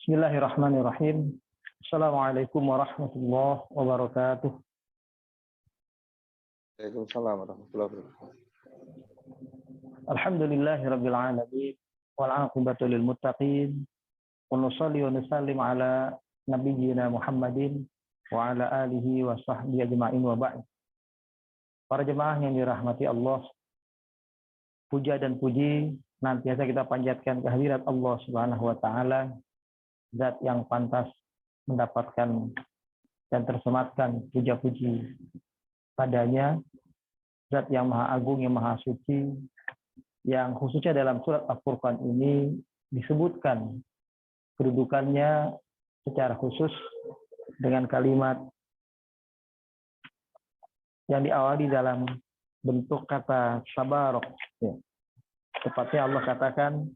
Bismillahirrahmanirrahim. Assalamualaikum warahmatullahi wabarakatuh. Waalaikumsalam warahmatullahi wabarakatuh. Alhamdulillahirabbil alamin wal 'aqibatu lil muttaqin. Wa nusalli wa nusallim ala nabiyyina Muhammadin wa ala alihi wa sahbihi ajma'in wa ba'd. Para jemaah yang dirahmati Allah, puja dan puji nantiasa kita panjatkan kehadirat Allah Subhanahu wa taala, zat yang pantas mendapatkan dan tersematkan puja-puji padanya, zat yang maha agung, yang maha suci, yang khususnya dalam surat Al-Furqan ini disebutkan kedudukannya secara khusus dengan kalimat yang diawali dalam bentuk kata tabarok. Tepatnya Allah katakan,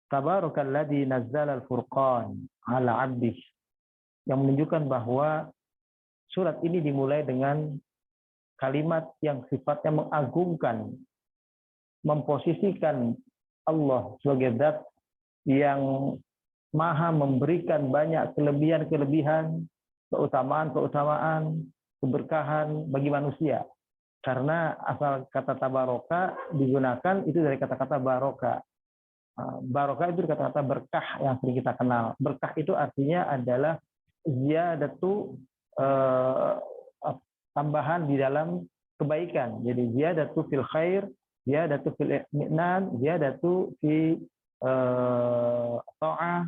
Tabarakalladzi nazzala al-furqan ala 'abdihi, yang menunjukkan bahwa surat ini dimulai dengan kalimat yang sifatnya mengagungkan, memposisikan Allah sebagai zat yang maha memberikan banyak kelebihan-kelebihan, keutamaan-keutamaan, keberkahan bagi manusia. Karena asal kata tabaroka digunakan itu dari kata-kata baroka. Barokah itu kata-kata berkah yang sering kita kenal. Berkah itu artinya adalah ziyadatu tambahan di dalam kebaikan. Jadi ziyadatu fil khair, ziyadatu fil i'minan, ziyadatu fi ta'ah.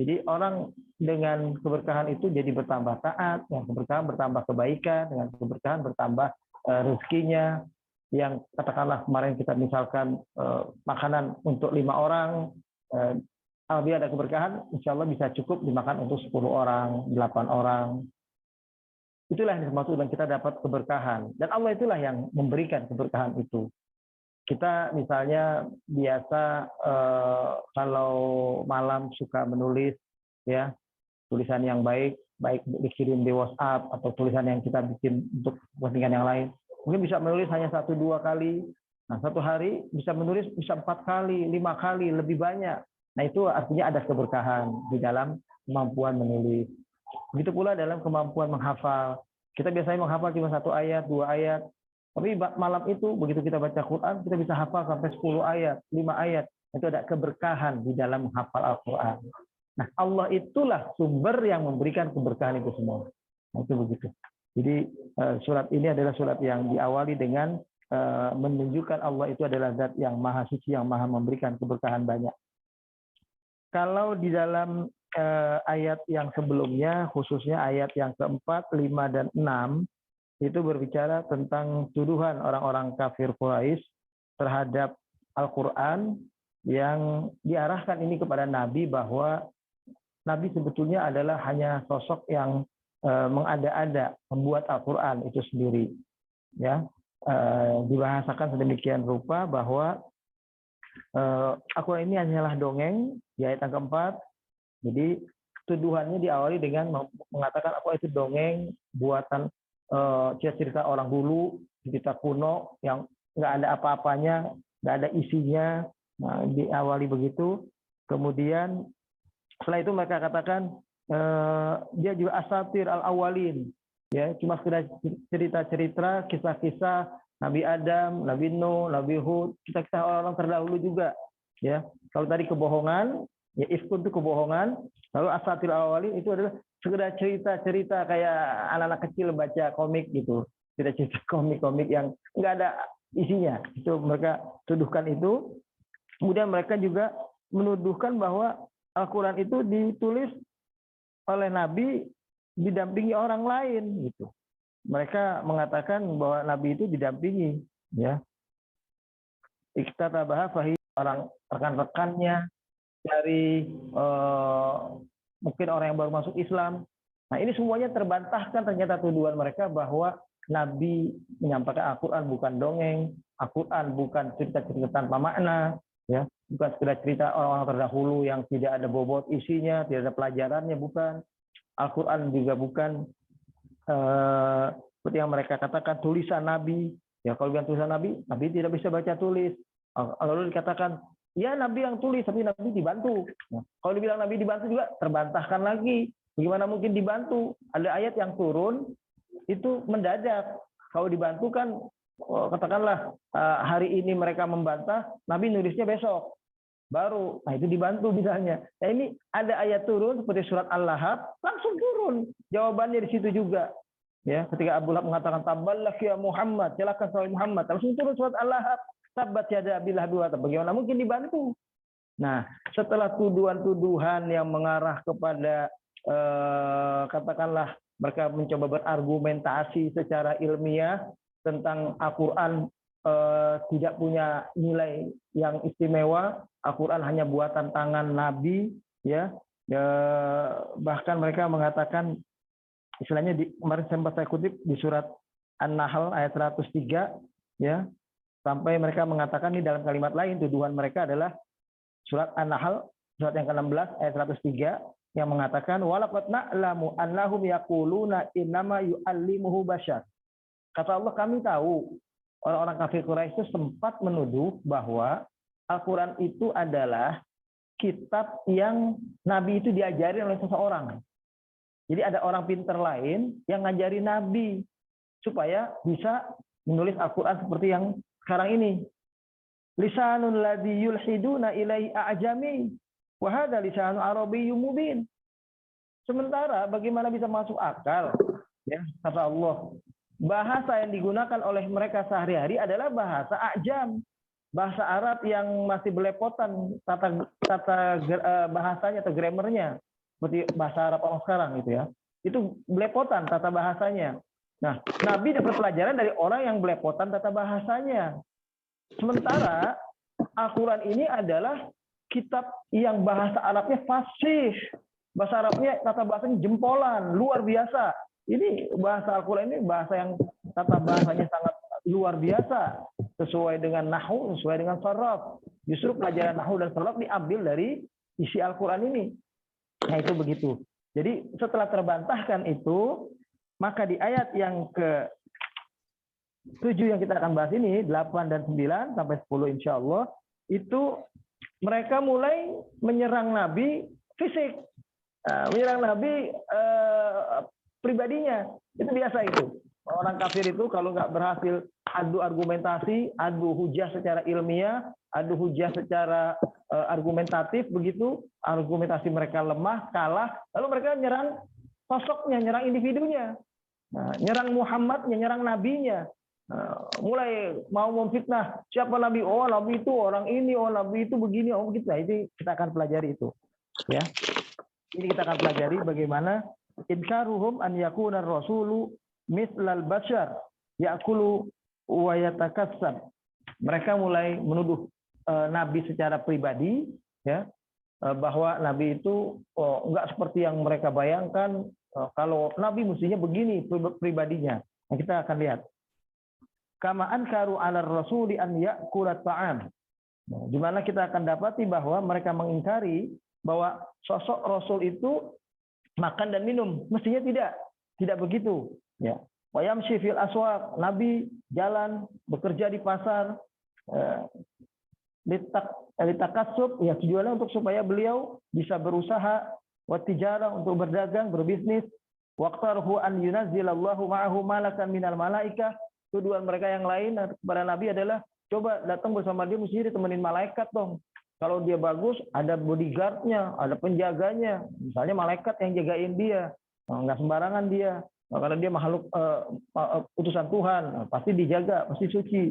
Jadi orang dengan keberkahan itu jadi bertambah taat, yang keberkahan bertambah kebaikan, dengan keberkahan bertambah rezekinya. Yang katakanlah kemarin kita misalkan makanan untuk 5 orang, apabila ada keberkahan, insya Allah bisa cukup dimakan untuk 10 orang, 8 orang. Itulah yang dimaksud dan kita dapat keberkahan. Dan Allah itulah yang memberikan keberkahan itu. Kita misalnya biasa kalau malam suka menulis, ya, tulisan yang baik dikirim di WhatsApp atau tulisan yang kita bikin untuk kepentingan yang lain. Mungkin bisa menulis hanya 1-2 kali. Nah, satu hari bisa menulis bisa 4 kali, 5 kali, lebih banyak. Nah, itu artinya ada keberkahan di dalam kemampuan menulis. Begitu pula dalam kemampuan menghafal. Kita biasanya menghafal cuma 1 ayat, 2 ayat. Tapi malam itu begitu kita baca Quran, kita bisa hafal sampai 10 ayat, 5 ayat. Itu ada keberkahan di dalam menghafal Al-Quran. Nah, Allah itulah sumber yang memberikan keberkahan itu semua. Nah, itu begitu. Jadi surat ini adalah surat yang diawali dengan menunjukkan Allah itu adalah zat yang maha suci, yang maha memberikan keberkahan banyak. Kalau di dalam ayat yang sebelumnya, khususnya ayat yang keempat, 5, dan 6, itu berbicara tentang tuduhan orang-orang kafir Quraisy terhadap Al-Quran yang diarahkan ini kepada Nabi bahwa Nabi sebetulnya adalah hanya sosok yang mengada-ada membuat Al-Quran itu sendiri, ya. Dibahasakan sedemikian rupa bahwa Al-Quran ini hanyalah dongeng di ayat yang keempat. Jadi tuduhannya diawali dengan mengatakan Al-Quran itu dongeng buatan cerita orang dulu, cerita kuno yang nggak ada apa-apanya, nggak ada isinya. Nah, diawali begitu. Kemudian setelah itu mereka katakan dia juga asatir al-awwalin, ya, cuma sekedar cerita-cerita, kisah-kisah Nabi Adam, Nabi Nuh, Nabi Hud, kisah-kisah orang-orang terdahulu juga, ya. Kalau tadi kebohongan, ya ifkun itu kebohongan, lalu asatir al-awwalin itu adalah sekedar cerita-cerita kayak anak-anak kecil baca komik gitu, cerita-cerita komik-komik yang nggak ada isinya. Itu mereka tuduhkan itu. Kemudian mereka juga menuduhkan bahwa Al-Quran itu ditulis oleh Nabi didampingi orang lain gitu. Mereka mengatakan bahwa Nabi itu didampingi, ya. Iktatabaha fahi, orang rekan-rekannya dari mungkin orang yang baru masuk Islam. Nah, ini semuanya terbantahkan ternyata tuduhan mereka bahwa Nabi menyampaikan Al-Quran bukan dongeng, Al-Quran bukan cerita-cerita tanpa makna, ya, bukan sekedar cerita orang-orang terdahulu yang tidak ada bobot isinya, tidak ada pelajarannya, bukan. Al-Quran juga bukan seperti yang mereka katakan tulisan Nabi. Ya, kalau bilang tulisan Nabi, Nabi tidak bisa baca tulis. Lalu dikatakan Ya Nabi yang tulis, tapi Nabi dibantu. Nah, kalau dibilang Nabi dibantu juga terbantahkan lagi. Bagaimana mungkin dibantu? Ada ayat yang turun itu mendadak. Kalau dibantu kan katakanlah hari ini mereka membantah, Nabi nulisnya besok. Baru, nah itu dibantu misalnya. Nah ini ada ayat turun seperti surat Al-Lahab, langsung turun. Jawabannya di situ juga. Ya, ketika Abu Lahab mengatakan taballak ya Muhammad, celaka kau Muhammad, langsung turun surat Al-Lahab. Tabat yada Abi Lahab wa tab. Bagaimana mungkin dibantu? Nah, setelah tuduhan-tuduhan yang mengarah kepada katakanlah mereka mencoba berargumentasi secara ilmiah tentang Al-Quran tidak punya nilai yang istimewa, Al-Quran hanya buatan tangan Nabi, ya, bahkan mereka mengatakan, istilahnya kemarin sempat saya kutip di surat An-Nahl ayat 103, ya, sampai mereka mengatakan ini dalam kalimat lain, tuduhan mereka adalah surat An-Nahl surat yang ke-16 ayat 103 yang mengatakan walaqad na'lamu annahum yaquluna innama yu'allimuhu bashar. Kata Allah, kami tahu orang-orang kafir Quraisy itu sempat menuduh bahwa Al-Quran itu adalah kitab yang Nabi itu diajari oleh seseorang. Jadi ada orang pinter lain yang ngajari Nabi supaya bisa menulis Al-Quran seperti yang sekarang ini. Lisanul ladzi yulhiduna ilai a'jami wa hadza lisanun arabiyyun mubin. Sementara bagaimana bisa masuk akal, ya, kata Allah, bahasa yang digunakan oleh mereka sehari-hari adalah bahasa ajam, bahasa Arab yang masih belepotan tata bahasanya atau grammarnya, seperti bahasa Arab orang sekarang gitu ya. Itu belepotan tata bahasanya. Nah, Nabi dapat pelajaran dari orang yang belepotan tata bahasanya. Sementara Al-Quran ini adalah kitab yang bahasa Arabnya fasih. Bahasa Arabnya, tata bahasanya jempolan, luar biasa. Ini bahasa Al-Quran ini bahasa yang tata bahasanya sangat luar biasa. Sesuai dengan Nahwu, sesuai dengan Sharaf. Justru pelajaran Nahwu dan Sharaf diambil dari isi Al-Quran ini. Nah itu begitu. Jadi setelah terbantahkan itu, maka di ayat yang ke-7 yang kita akan bahas ini, 8 dan 9 sampai 10 insya Allah, itu mereka mulai menyerang Nabi fisik, menyerang Nabi pribadinya. Itu biasa itu. Orang kafir itu kalau nggak berhasil adu argumentasi, adu hujah secara ilmiah, adu hujah secara argumentatif, begitu, argumentasi mereka lemah, kalah, lalu mereka nyerang sosoknya, nyerang individunya. Nah, nyerang Muhammadnya, nyerang nabinya. Mulai mau memfitnah siapa nabi, oh nabi itu orang ini, oh nabi itu begini, oh begitu. Nah, itu kita akan pelajari itu, ya. Ini kita akan pelajari bagaimana inkaruhum an yakuna rasulu mislal bashar ya'kulu wa yatakassab. Mereka mulai menuduh nabi secara pribadi, ya, bahwa nabi itu enggak seperti yang mereka bayangkan. Kalau nabi mestinya begini pribadinya. Nah, kita akan lihat. Kama ankaru 'ala rasuli an ya'kula ta'am. Di mana kita akan dapati bahwa mereka mengingkari bahwa sosok Rasul itu makan dan minum. Mestinya tidak begitu. Ya. Wa yamshi fil aswaq. Nabi jalan, bekerja di pasar, litakassub, ya, tujuannya untuk supaya beliau bisa berusaha, wa tijarah, untuk berdagang, berbisnis, waqtarhu an yunazzilallahu ma'ahu malakan minal malaikah. Tuduhan mereka yang lain kepada Nabi adalah, coba datang bersama dia, mesti ditemenin malaikat dong. Kalau dia bagus, ada bodyguardnya, ada penjaganya. Misalnya malaikat yang jagain dia. Nggak sembarangan dia. Karena dia makhluk utusan Tuhan. Pasti dijaga, pasti suci.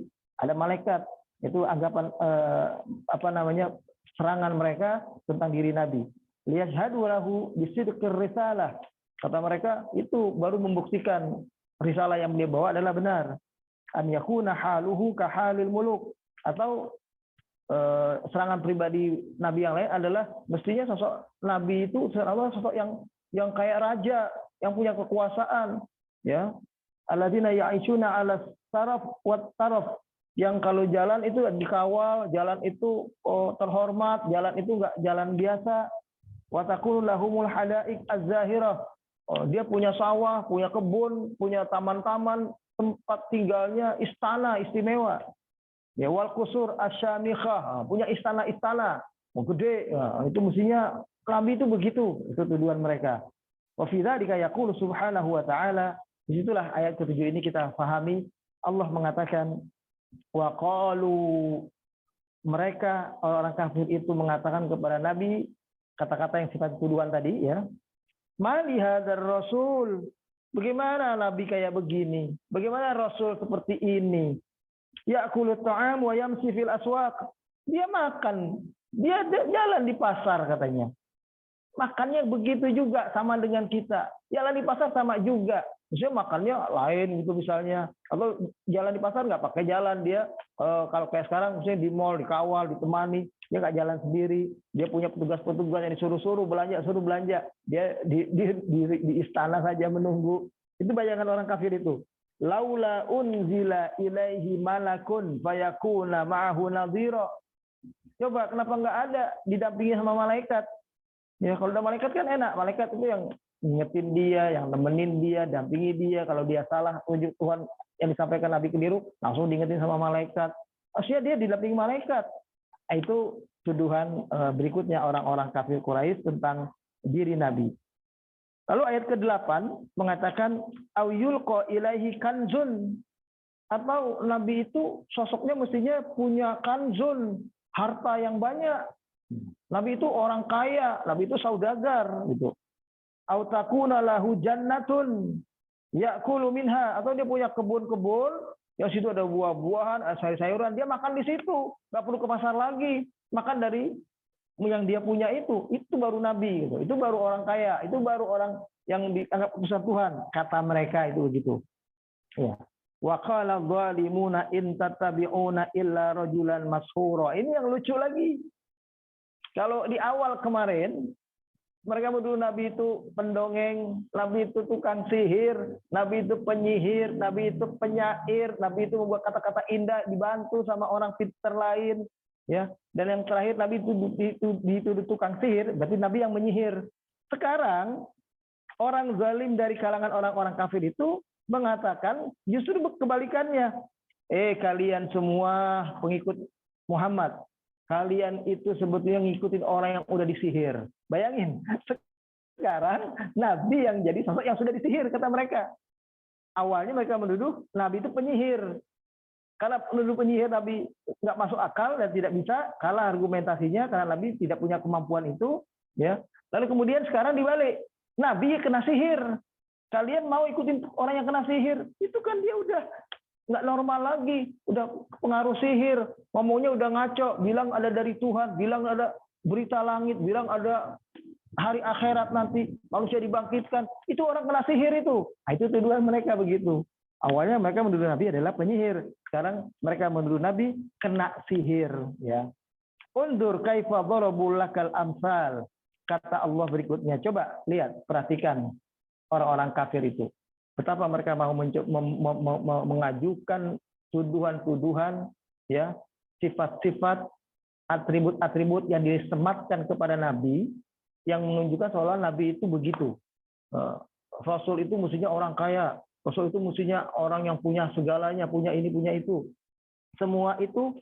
Ada malaikat. Itu anggapan serangan mereka tentang diri Nabi. Liyashhadu lahu bisidqir risalah. Kata mereka, itu baru membuktikan risalah yang dia bawa adalah benar. An yakuna haluhu ka halil muluk, atau serangan pribadi nabi yang lain adalah mestinya sosok nabi itu sosok yang kayak raja, yang punya kekuasaan, ya. Alladzina ya'ishuna 'ala saraf wat taraf, yang kalau jalan itu dikawal, jalan itu terhormat, jalan itu enggak jalan biasa. Wa taqulu lahumul hada'iq az-zahirah. Dia punya sawah, punya kebun, punya taman-taman, tempat tinggalnya istana istimewa. Ya, wal qusur asyamikhah, punya istana-istana, gede. Ya, itu mestinya Nabi itu begitu, itu tuduhan mereka. Wa fi dzalika yaqulu subhanahu wa ta'ala, disitulah ayat ke-7 ini kita pahami Allah mengatakan wa qalu, mereka orang kafir itu mengatakan kepada Nabi kata-kata yang sifat tuduhan tadi ya. Mali hadzal rasul, bagaimana Nabi kayak begini? Bagaimana Rasul seperti ini? Ya'kulut ta'am wa yamshi fil aswaq. Dia makan, dia jalan di pasar katanya. Makannya begitu juga sama dengan kita. Jalan di pasar sama juga. Misalnya makannya lain gitu misalnya. Atau jalan di pasar nggak pakai jalan dia. Kalau kayak sekarang misalnya di mall dikawal, ditemani, dia nggak jalan sendiri. Dia punya petugas-petugas yang disuruh-suruh belanja, suruh belanja. Dia di istana saja menunggu. Itu bayangan orang kafir itu. Laula unzila ilaihi malakun fayakuna ma'ahu nadhira. Coba kenapa nggak ada didampingi sama malaikat? Ya kalau udah malaikat kan enak. Malaikat itu yang ngingetin dia, yang nemenin dia, dampingi dia. Kalau dia salah tunjuk Tuhan yang disampaikan Nabi keliru, langsung diingetin sama malaikat. Aslinya dia didampingi malaikat. Itu tuduhan berikutnya orang-orang kafir Quraisy tentang diri Nabi. Lalu ayat ke-8 mengatakan au yulqa ilaihi kanzun, atau Nabi itu sosoknya mestinya punya kanzun, harta yang banyak. Nabi itu orang kaya, Nabi itu saudagar gitu. Au takuna lahu jannatun ya'kulu minha, atau dia punya kebun-kebun yang situ ada buah-buahan, sayur-sayuran, dia makan di situ, nggak perlu ke pasar lagi, makan dari yang dia punya itu baru Nabi gitu. Itu baru orang kaya, itu baru orang yang dianggap utusan Tuhan, kata mereka itu begitu. Ya. Wa qala dhalimuna in tattabi'una illa rajulan mashura. Ini yang lucu lagi. Kalau di awal kemarin mereka menuduh Nabi itu pendongeng, Nabi itu tukang sihir, Nabi itu penyihir, Nabi itu penyair, Nabi itu membuat kata-kata indah dibantu sama orang pintar lain, ya. Dan yang terakhir Nabi itu dituduh tukang sihir, berarti Nabi yang menyihir. Sekarang orang zalim dari kalangan orang-orang kafir itu mengatakan justru kebalikannya. Kalian semua pengikut Muhammad, kalian itu sebetulnya ngikutin orang yang udah disihir. Bayangin, sekarang Nabi yang jadi sosok yang sudah disihir, kata mereka. Awalnya mereka menuduh Nabi itu penyihir. Karena menuduh penyihir Nabi nggak masuk akal dan tidak bisa, kalah argumentasinya karena Nabi tidak punya kemampuan itu. Ya. Lalu kemudian sekarang dibalik, Nabi kena sihir. Kalian mau ikutin orang yang kena sihir? Itu kan dia udah nggak normal lagi, udah pengaruh sihir, ngomongnya udah ngaco, bilang ada dari Tuhan, bilang ada berita langit, bilang ada hari akhirat nanti manusia dibangkitkan. Itu orang kena sihir itu. Nah, itu tuduhan mereka begitu. Awalnya mereka menuduh Nabi adalah penyihir, sekarang mereka menuduh Nabi kena sihir. Ya. Undur kaifa darabul lakal amsal. Kata Allah berikutnya, coba lihat, perhatikan orang-orang kafir itu. Betapa mereka mau mengajukan tuduhan-tuduhan, ya, sifat-sifat, atribut-atribut yang disematkan kepada Nabi, yang menunjukkan seolah Nabi itu begitu. Rasul itu mestinya orang kaya, Rasul itu mestinya orang yang punya segalanya, punya ini, punya itu. Semua itu,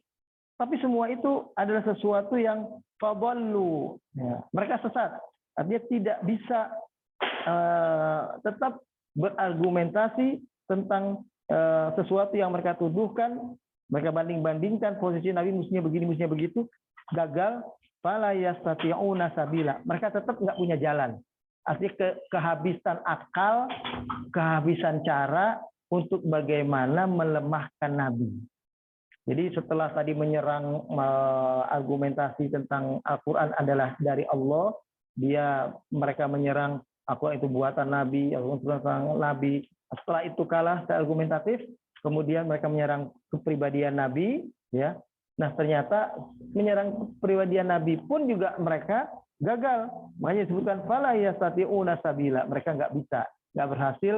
tapi semua itu adalah sesuatu yang fadallu. Ya, mereka sesat. Artinya tidak bisa tetap berargumentasi tentang sesuatu yang mereka tuduhkan. Mereka banding-bandingkan posisi Nabi mestinya begini, mestinya begitu. Gagal. Fala yastati'una sabila. Mereka tetap nggak punya jalan. Artinya kehabisan akal, kehabisan cara untuk bagaimana melemahkan Nabi. Jadi setelah tadi menyerang argumentasi tentang Al-Quran adalah dari Allah, mereka menyerang Al-Quran itu buatan Nabi, Al-Quran tentang Nabi. Setelah itu kalah secara argumentatif, kemudian mereka menyerang kepribadian Nabi, ya. Nah ternyata menyerang kepribadian Nabi pun juga mereka gagal. Makanya disebutkan fala yastati'una sabila. Mereka nggak bisa, nggak berhasil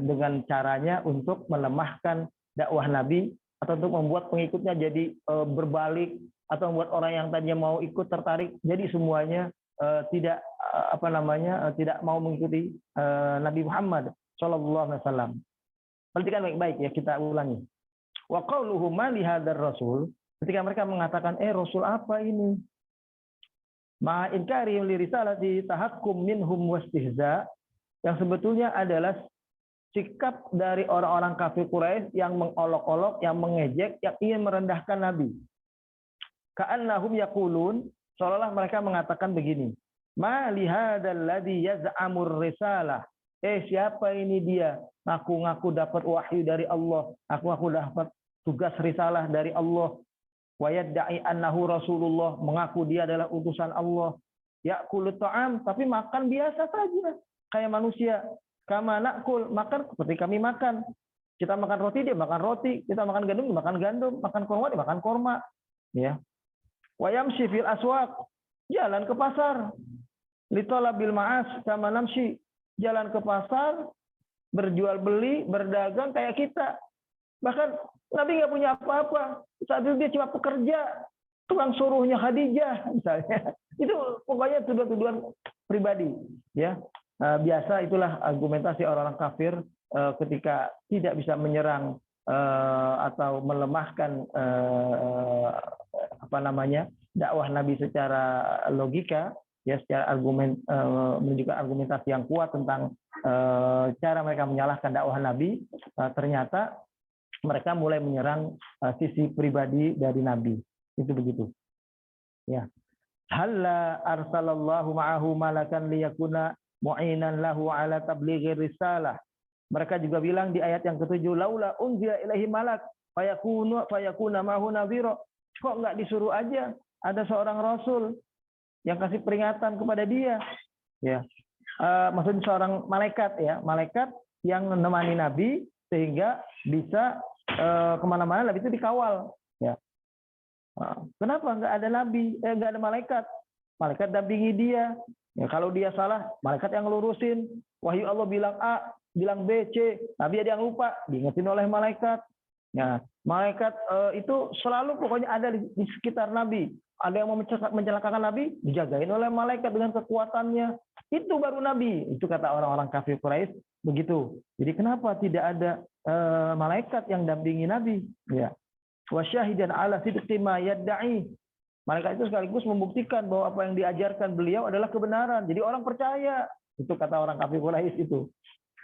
dengan caranya untuk melemahkan dakwah Nabi, atau untuk membuat pengikutnya jadi berbalik, atau membuat orang yang tadinya mau ikut tertarik jadi semuanya tidak tidak mau mengikuti Nabi Muhammad Shallallahu Alaihi Wasallam. Perhatikan baik-baik ya, kita ulangi. Wa qauluhum ma li hadzal rasul, ketika mereka mengatakan rasul apa ini? Ma inkarihim li risalati tahakkum minhum wastihza, yang sebetulnya adalah sikap dari orang-orang kafir Quraisy yang mengolok-olok, yang mengejek, yang ingin merendahkan Nabi. Ka'annahum yaqulun, seolah-olah mereka mengatakan begini, ma li hadzal ladzi yaz'amur risalah. Siapa ini dia? Ngaku-ngaku dapat wahyu dari Allah, ngaku-ngaku dapat tugas risalah dari Allah. Wa yadda'i annahu Rasulullah, mengaku dia adalah utusan Allah. Ya'kulut ta'am, tapi makan biasa saja, kayak manusia. Kama na'kul, makan seperti kami makan. Kita makan roti, dia makan roti. Kita makan gandum, dia makan gandum. Makan kurma, dia makan kurma. Ya. Wa yamshi fil aswaq, jalan ke pasar. Litalabil ma'as kama namshi, jalan ke pasar, berjual beli, berdagang kayak kita. Bahkan Nabi nggak punya apa-apa. Saat itu dia cuma pekerja, tukang suruhnya Khadijah misalnya. Itu pokoknya tuduhan-tuduhan pribadi, ya. Biasa itulah argumentasi orang-orang kafir ketika tidak bisa menyerang atau melemahkan dakwah Nabi secara logika, ya, secara argumen, menunjukkan argumentasi yang kuat tentang cara mereka menyalahkan dakwah Nabi. Ternyata mereka mulai menyerang sisi pribadi dari Nabi. Itu begitu. Ya. Halla arsalallahu ma'ahu malakan liyakuna mu'inan lahu ala tablighi risalah. Mereka juga bilang di ayat yang ke-7, laula unzila ilaihi malak fayakuna ma'ahu nadhira. Kok enggak disuruh aja ada seorang rasul yang kasih peringatan kepada dia? Ya. Maksudnya seorang malaikat, ya, malaikat yang menemani Nabi sehingga bisa kemana-mana Nabi itu dikawal, ya. Kenapa nggak ada Nabi, nggak ada malaikat? Malaikat dampingi dia. Ya, kalau dia salah, malaikat yang ngelurusin. Wahyu Allah bilang A, bilang B, C. Nabi ada yang lupa, diingetin oleh malaikat. Ya, malaikat itu selalu pokoknya ada di sekitar Nabi. Ada yang mau mencelakakan Nabi, dijagain oleh malaikat dengan kekuatannya. Itu baru Nabi. Itu kata orang-orang kafir Quraisy begitu. Jadi kenapa tidak ada malaikat yang dampingi Nabi? Ya. Wa syahidan ala sidqi ma yadda'i. Malaikat itu sekaligus membuktikan bahwa apa yang diajarkan beliau adalah kebenaran. Jadi orang percaya. Itu kata orang kafir Quraisy itu.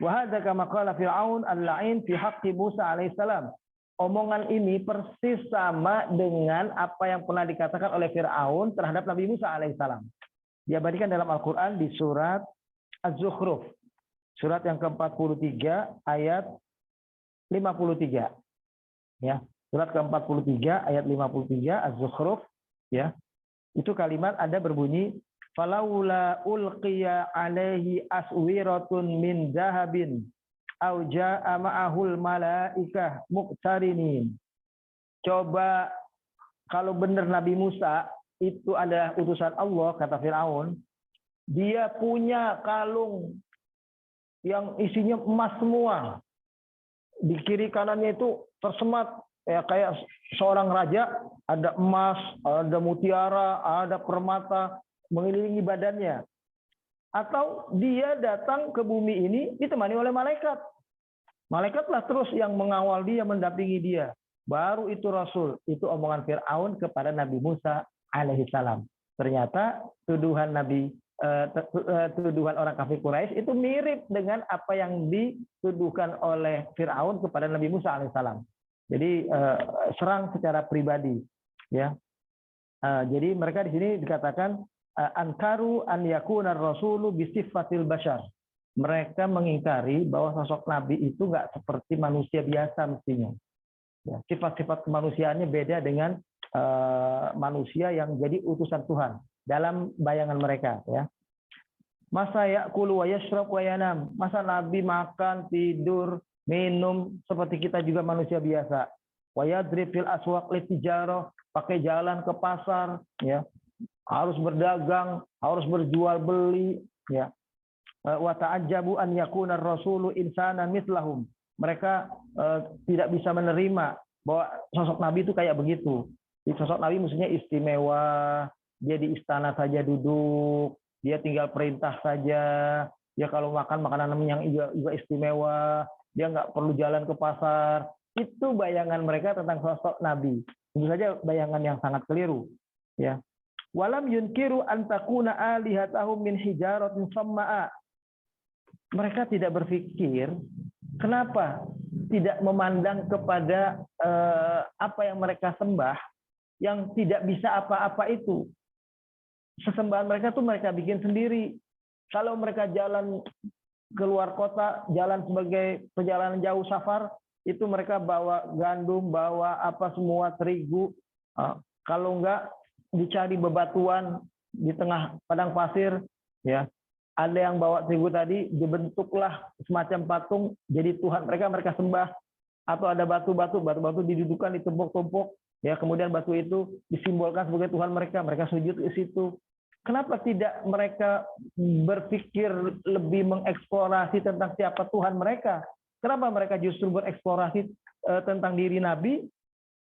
Wa hadza kama qala Fir'aun al-la'in fi haqqi Musa alaihissalam. Omongan ini persis sama dengan apa yang pernah dikatakan oleh Fir'aun terhadap Nabi Musa alaihissalam. Diabadikan dalam Al-Quran di surat Az-Zukhruf. Surat yang ke-43 ayat 53. Ya, surat ke-43 ayat 53 Az-Zukhruf, ya. Itu kalimat ada berbunyi falaula ulqiya alaihi aswiratun min zahabin au jaa ma'ahul malaikah muqtarinin. Coba kalau benar Nabi Musa itu adalah utusan Allah, kata Fir'aun, dia punya kalung yang isinya emas semua. Di kiri kanannya itu tersemat ya kayak seorang raja, ada emas, ada mutiara, ada permata mengelilingi badannya. Atau dia datang ke bumi ini ditemani oleh malaikat. Malaikatlah terus yang mengawal dia, mendampingi dia. Baru itu Rasul. Itu omongan Fir'aun kepada Nabi Musa alaihissalam. Ternyata tuduhan tuduhan orang kafir Quraisy itu mirip dengan apa yang dituduhkan oleh Fir'aun kepada Nabi Musa alaihissalam. Jadi serang secara pribadi, ya. Jadi mereka di sini dikatakan ankaru an yakuna rasulu bisifatil bashar. Mereka mengingkari bahwa sosok Nabi itu nggak seperti manusia biasa mestinya. Ya, sifat-sifat kemanusiaannya beda dengan manusia yang jadi utusan Tuhan dalam bayangan mereka, ya. Masa ya'kulu wa yashrab wa yanam. Masa Nabi makan, tidur, minum seperti kita juga manusia biasa. Wa yadrib fil aswaq litijarah, pakai jalan ke pasar, ya. Harus berdagang, harus berjual beli, ya. Wa ta'ajjabu an yakuna ar-rasulu insanan mithlahum. Mereka tidak bisa menerima bahwa sosok Nabi itu kayak begitu. Sosok Nabi mestinya istimewa, dia di istana saja duduk, dia tinggal perintah saja, dia kalau makan makanan yang juga istimewa, dia nggak perlu jalan ke pasar. Itu bayangan mereka tentang sosok Nabi. Tentu saja bayangan yang sangat keliru. Ya. Walam yunkiru an takuna alihatahum min hijaratin samma'a. Mereka tidak berpikir kenapa tidak memandang kepada apa yang mereka sembah yang tidak bisa apa-apa itu. Sesembahan mereka tuh mereka bikin sendiri. Kalau mereka jalan keluar kota, jalan sebagai perjalanan jauh safar, itu mereka bawa gandum, bawa apa semua terigu. Kalau enggak dicari bebatuan di tengah padang pasir, ya. Ada yang bawa terigu tadi, dibentuklah semacam patung, jadi Tuhan mereka sembah. Atau ada batu-batu didudukan, ditumpuk-tumpuk, ya. Kemudian batu itu disimbolkan sebagai Tuhan mereka sujud di situ. Kenapa tidak mereka berpikir lebih mengeksplorasi tentang siapa Tuhan mereka? Kenapa mereka justru bereksplorasi tentang diri Nabi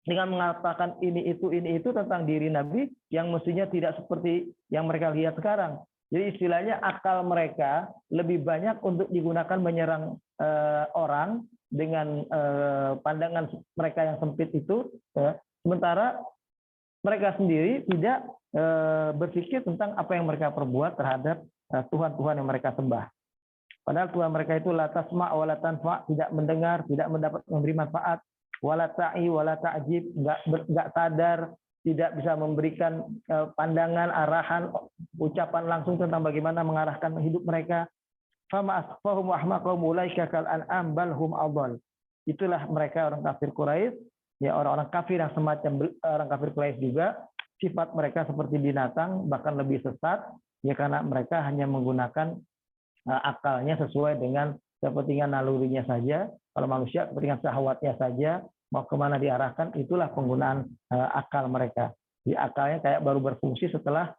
dengan mengatakan ini itu tentang diri Nabi yang mestinya tidak seperti yang mereka lihat sekarang. Jadi istilahnya akal mereka lebih banyak untuk digunakan menyerang orang dengan pandangan mereka yang sempit itu, sementara mereka sendiri tidak berpikir tentang apa yang mereka perbuat terhadap Tuhan-Tuhan yang mereka sembah. Padahal Tuhan mereka itu la tasma' wa la tanfa', tidak mendengar, tidak mendapat memberi manfaat, wala ta'i wala ta'jib, enggak sadar, tidak bisa memberikan pandangan, arahan, ucapan langsung tentang bagaimana mengarahkan hidup mereka. Fama asfahum wa ahmaqahum ulaika kal an'am bal hum adall. Itulah mereka orang kafir Quraisy, ya orang-orang kafir yang semacam orang kafir Quraisy juga, sifat mereka seperti binatang, bahkan lebih sesat, ya karena mereka hanya menggunakan akalnya sesuai dengan kepentingan nalurinya saja. Kalau manusia kepentingan syahwatnya saja, mau kemana diarahkan, itulah penggunaan akal mereka. Di akalnya kayak baru berfungsi setelah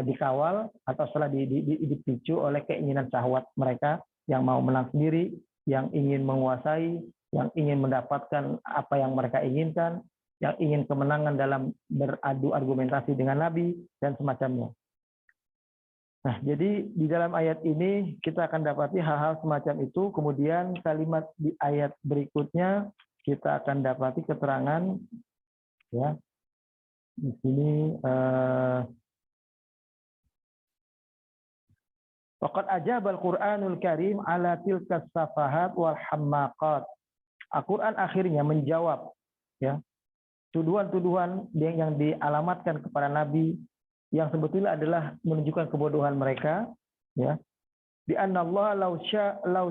dikawal atau setelah dipicu oleh keinginan syahwat mereka yang mau menang sendiri, yang ingin menguasai, yang ingin mendapatkan apa yang mereka inginkan, yang ingin kemenangan dalam beradu argumentasi dengan Nabi, dan semacamnya. Nah, jadi di dalam ayat ini kita akan dapati hal-hal semacam itu. Kemudian kalimat di ayat berikutnya kita akan dapati keterangan, ya. Di sini waqad ajaba al-Qur'anul Karim ala tilka safahat wal hammaqat. Al-Qur'an akhirnya menjawab, ya, tuduhan-tuduhan yang dialamatkan kepada Nabi yang sebetulnya adalah menunjukkan kebodohan mereka, ya. Bi anna Allah law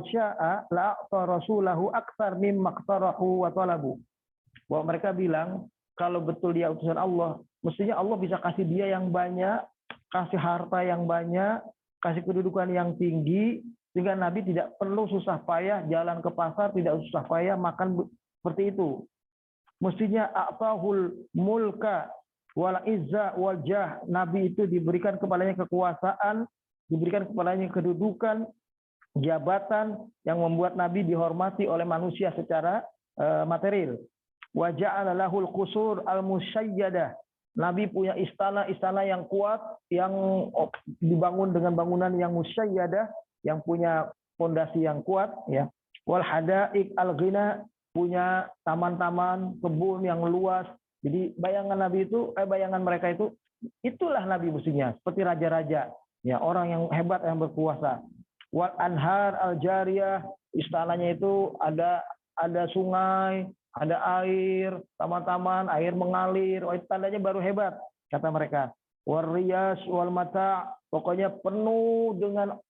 syaa la'ata rasulahu aktsar mimma iqtarahu wa talabu. Bahwa mereka bilang kalau betul dia utusan Allah, mestinya Allah bisa kasih dia yang banyak, kasih harta yang banyak, kasih kedudukan yang tinggi, sehingga Nabi tidak perlu susah payah jalan ke pasar, tidak susah payah makan seperti itu. Mestinya a'tahul mulka wal izza wal jah, Nabi itu diberikan kepadanya kekuasaan, diberikan kepadanya kedudukan, jabatan yang membuat Nabi dihormati oleh manusia secara material. Wa ja'ala lahul qusur al musyayyadah, Nabi punya istana-istana yang kuat, yang dibangun dengan bangunan yang musyayyadah, yang punya fondasi yang kuat, ya. Wal hadaik al ghina, punya taman-taman, kebun yang luas. Jadi bayangan Nabi itu, bayangan mereka itu, itulah Nabi mestinya, seperti raja-raja, ya, orang yang hebat yang berkuasa. Wal anhar al jariyah, istananya itu ada sungai, ada air, taman-taman, air mengalir, itu tandanya baru hebat, kata mereka. Wal riyas wal mata, pokoknya penuh dengan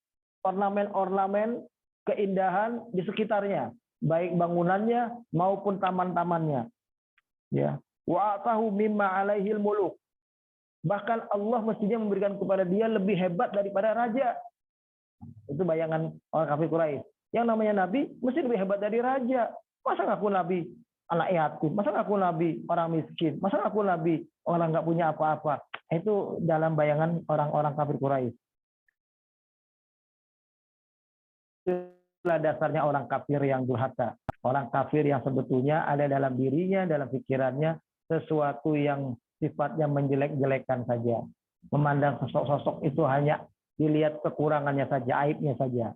ornamen-ornamen, keindahan di sekitarnya, baik bangunannya maupun taman-tamannya, ya. Wa atahu mimma alaihil muluk, bahkan Allah mestinya memberikan kepada dia lebih hebat daripada raja. Itu bayangan orang kafir Quraisy. Yang namanya Nabi mesti lebih hebat dari raja. Masa ngaku Nabi anak yatim? Masa ngaku Nabi orang miskin? Masa ngaku Nabi orang nggak punya apa-apa? Itu dalam bayangan orang-orang kafir Quraisy. Itulah dasarnya orang kafir yang durhaka. Orang kafir yang sebetulnya ada dalam dirinya, dalam pikirannya, sesuatu yang sifatnya menjelek-jelekan saja. Memandang sosok-sosok itu hanya dilihat kekurangannya saja, aibnya saja.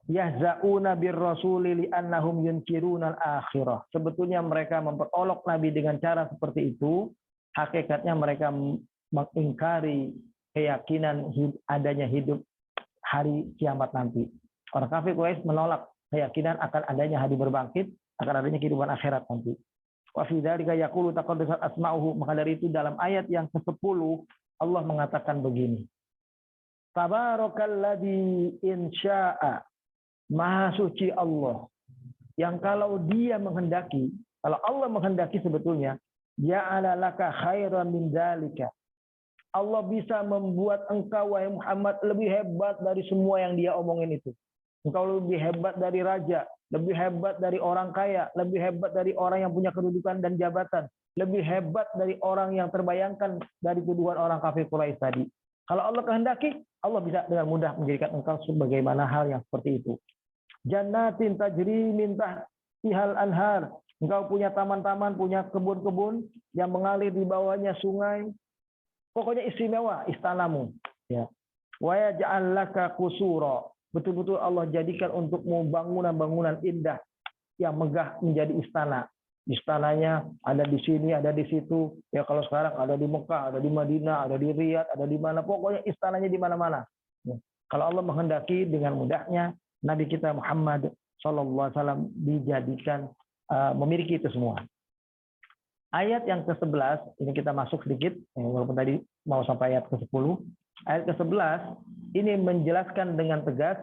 Yahza'una birrasuli li'annahum yunkiruna al-akhirah. Sebetulnya mereka memperolok Nabi dengan cara seperti itu, hakikatnya mereka mengingkari keyakinan adanya hidup hari kiamat nanti. Orang kafir Quraisy menolak keyakinan akan adanya hari berbangkit, akan adanya kehidupan akhirat nanti. Wa fi dzalika yaqulu taqaddasat asma'uhu. Maka dari itu dalam ayat yang ke-10 Allah mengatakan begini. Tabarakalladzi insya'a. Maha suci Allah yang kalau dia menghendaki, kalau Allah menghendaki sebetulnya ja'ala laka khairan min dzalika. Allah bisa membuat engkau wahai Muhammad lebih hebat dari semua yang dia omongin itu. Engkau lebih hebat dari raja, lebih hebat dari orang kaya, lebih hebat dari orang yang punya kedudukan dan jabatan, lebih hebat dari orang yang terbayangkan dari tuduhan orang kafir Quraisy tadi. Kalau Allah kehendaki, Allah bisa dengan mudah menjadikan engkau sebagaimana hal yang seperti itu. Jannatin tajri min tahtihal anhar. Engkau punya taman-taman, punya kebun-kebun yang mengalir di bawahnya sungai. Pokoknya istimewa istanamu. Ya. Wa yaj'al laka qusura. Betul-betul Allah jadikan untukmu bangunan-bangunan indah yang megah menjadi istana. Istananya ada di sini, ada di situ. Ya kalau sekarang ada di Mekah, ada di Madinah, ada di Riyadh, ada di mana. Pokoknya istananya di mana-mana. Ya. Kalau Allah menghendaki dengan mudahnya Nabi kita Muhammad SAW dijadikan memiliki itu semua. Ayat yang ke-11, ini kita masuk sedikit, walaupun tadi mau sampai ayat ke-10. Ayat ke-11, ini menjelaskan dengan tegas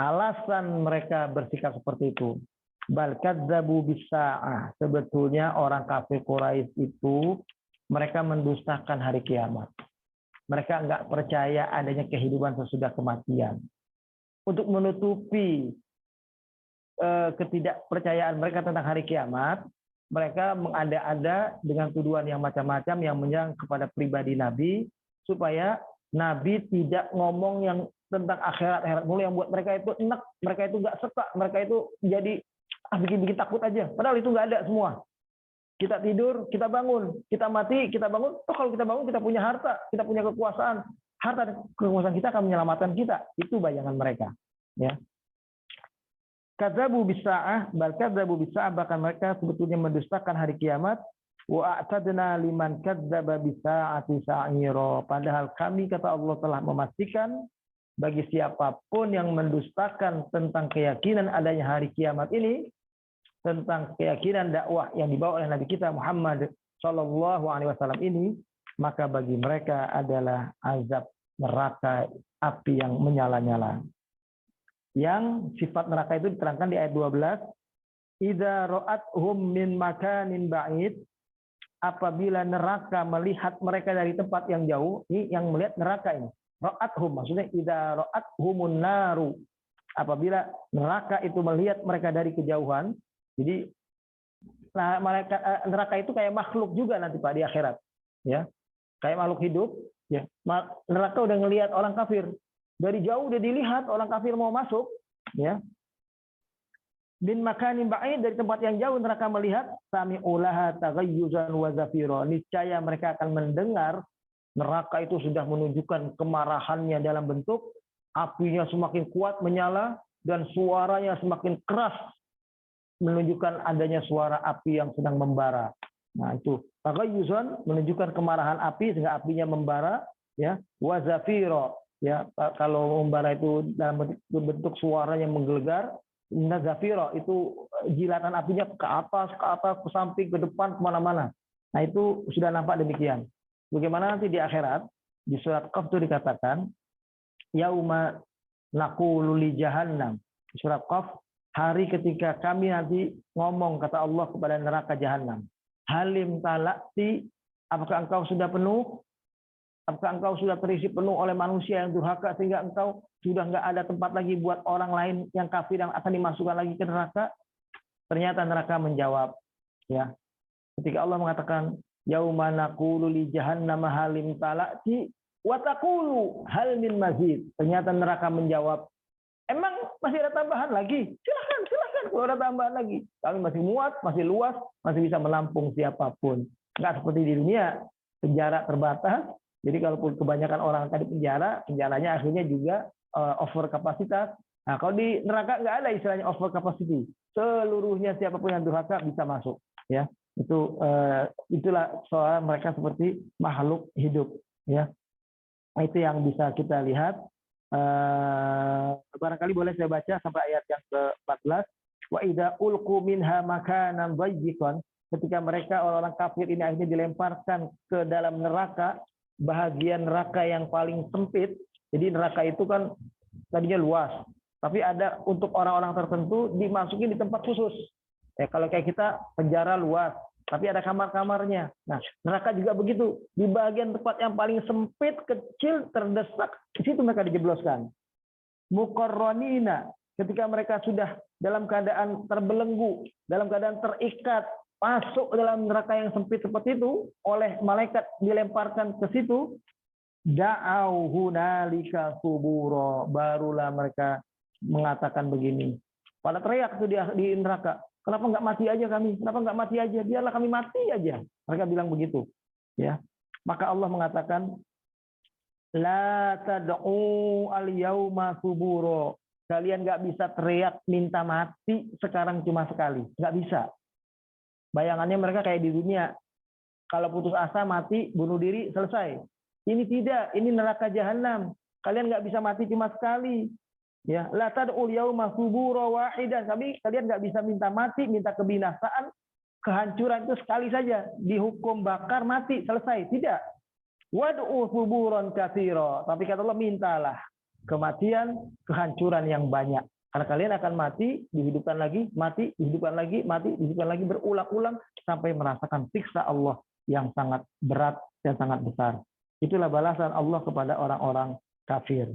alasan mereka bersikap seperti itu. Bal kadzabu bis-sa'ah. Sebetulnya orang kafir Quraisy itu mereka mendustakan hari kiamat. Mereka enggak percaya adanya kehidupan sesudah kematian. Untuk menutupi ketidakpercayaan mereka tentang hari kiamat, mereka mengada-ada dengan tuduhan yang macam-macam yang menyerang kepada pribadi Nabi, supaya Nabi tidak ngomong yang tentang akhirat mulu, yang buat mereka itu enak, mereka itu nggak suka, mereka itu jadi bikin takut aja. Padahal itu nggak ada semua. Kita tidur, kita bangun, kita mati, kita bangun. Toh kalau kita bangun, kita punya harta, kita punya kekuasaan. Harta dan kekuasaan kita akan menyelamatkan kita. Itu bayangan mereka. Ya. Kadzabu bis-sa'ah, bal kadzabu bis-sa'ah, bahkan mereka sebetulnya mendustakan hari kiamat. Wa a'tadna liman kadzdzaba bis-sa'ati sa'ira. Padahal kami, kata Allah, telah memastikan bagi siapapun yang mendustakan tentang keyakinan adanya hari kiamat ini, tentang keyakinan dakwah yang dibawa oleh Nabi kita Muhammad Shallallahu Alaihi Wasallam ini, maka bagi mereka adalah azab neraka api yang menyala-nyala. Yang sifat neraka itu diterangkan di ayat 12. Idza ra'athum min makanin ba'id. Apabila neraka melihat mereka dari tempat yang jauh, ini yang melihat neraka ini. Ra'athum maksudnya idza ra'athumun naru. Apabila neraka itu melihat mereka dari kejauhan, jadi neraka itu kayak makhluk juga nanti Pak di akhirat, ya. Kayak makhluk hidup, ya. Neraka udah ngelihat orang kafir. Dari jauh udah dilihat orang kafir mau masuk, ya. Bin makanin ba'id, dari tempat yang jauh neraka melihat, sami'ulaha taghayyuzan wa zafira. Niscaya mereka akan mendengar neraka itu sudah menunjukkan kemarahannya dalam bentuk apinya semakin kuat menyala dan suaranya semakin keras menunjukkan adanya suara api yang sedang membara. Nah, itu taghayyuzan menunjukkan kemarahan api sehingga apinya membara, ya. Wa zafira. Ya, kalau membara itu dalam bentuk suaranya menggelegar, zafira itu jilatan apinya ke atas, ke samping, ke depan, kemana-mana. Nah itu sudah nampak demikian. Bagaimana nanti di akhirat, di surat Qaf itu dikatakan, yauma naqulu li jahannam. Di surat Qaf, hari ketika kami nanti ngomong, kata Allah kepada neraka jahanam, halim talati, apakah engkau sudah penuh? Apakah engkau sudah terisi penuh oleh manusia yang durhaka sehingga engkau sudah nggak ada tempat lagi buat orang lain yang kafir yang akan dimasukkan lagi ke neraka? Ternyata neraka menjawab, ya. Ketika Allah mengatakan yauma naqulu li jahannam halim talati wa taqulu hal min mazid. Ternyata neraka menjawab, emang masih ada tambahan lagi? Silakan kalau ada tambahan lagi. Kami masih muat, masih luas, masih bisa menampung siapapun. Nggak seperti di dunia, penjara terbatas. Jadi kalau kebanyakan orang tadi penjaranya akhirnya juga over kapasitas, Nah, kalau di neraka nggak ada istilahnya over capacity. Seluruhnya siapapun yang durhaka bisa masuk. Ya, itulah soal mereka seperti makhluk hidup. Ya, itu yang bisa kita lihat. Barangkali boleh saya baca sampai ayat yang ke-14. Wa idza ulqu minha makanan dhayyiqan, ketika mereka orang-orang kafir ini akhirnya dilemparkan ke dalam neraka, bahagian neraka yang paling sempit. Jadi neraka itu kan tadinya luas, tapi ada untuk orang-orang tertentu dimasukin di tempat khusus. Ya, kalau kayak kita penjara luas, tapi ada kamar-kamarnya. Nah, neraka juga begitu. Di bagian tempat yang paling sempit, kecil, terdesak, di situ mereka dijebloskan. Muqarranina, ketika mereka sudah dalam keadaan terbelenggu, dalam keadaan terikat, masuk ke dalam neraka yang sempit seperti itu, oleh malaikat dilemparkan ke situ, da'au hunalika suburo, barulah mereka mengatakan begini. Pada teriak itu di neraka, kenapa nggak mati aja kami? Kenapa nggak mati aja? Biarlah kami mati aja. Mereka bilang begitu. Ya, maka Allah mengatakan, la tad'u al-yauma suburo. Kalian nggak bisa teriak minta mati sekarang cuma sekali. Nggak bisa. Bayangannya mereka kayak di dunia. Kalau putus asa, mati, bunuh diri, selesai. Ini tidak. Ini neraka jahanam. Kalian nggak bisa mati cuma sekali. Ya, la tad'ul yauma subura wahidan. Kalian nggak bisa minta mati, minta kebinasaan, kehancuran itu sekali saja. Dihukum bakar, mati, selesai. Tidak. Wad'u suburan katsira. Tapi kata Allah, mintalah kematian, kehancuran yang banyak. Karena kalian akan mati, dihidupkan lagi, mati, dihidupkan lagi, mati, dihidupkan lagi, berulang-ulang sampai merasakan siksa Allah yang sangat berat dan sangat besar. Itulah balasan Allah kepada orang-orang kafir.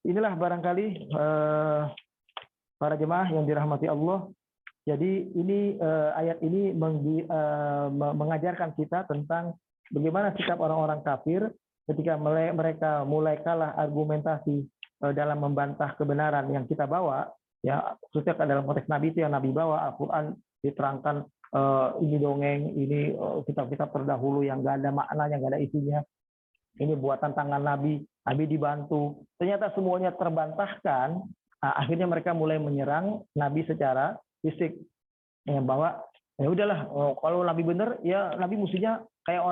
Inilah barangkali para jemaah yang dirahmati Allah. Jadi ini ayat ini mengajarkan kita tentang bagaimana sikap orang-orang kafir ketika mereka mulai kalah argumentasi dalam membantah kebenaran yang kita bawa, ya khususnya dalam konteks Nabi itu yang Nabi bawa, Al-Quran diterangkan ini dongeng, ini kitab-kitab terdahulu yang nggak ada maknanya, nggak ada isinya. Ini buatan tangan Nabi, Nabi dibantu. Ternyata semuanya terbantahkan. Akhirnya mereka mulai menyerang Nabi secara fisik, bahwa ya udahlah, kalau Nabi benar, ya Nabi mestinya kayak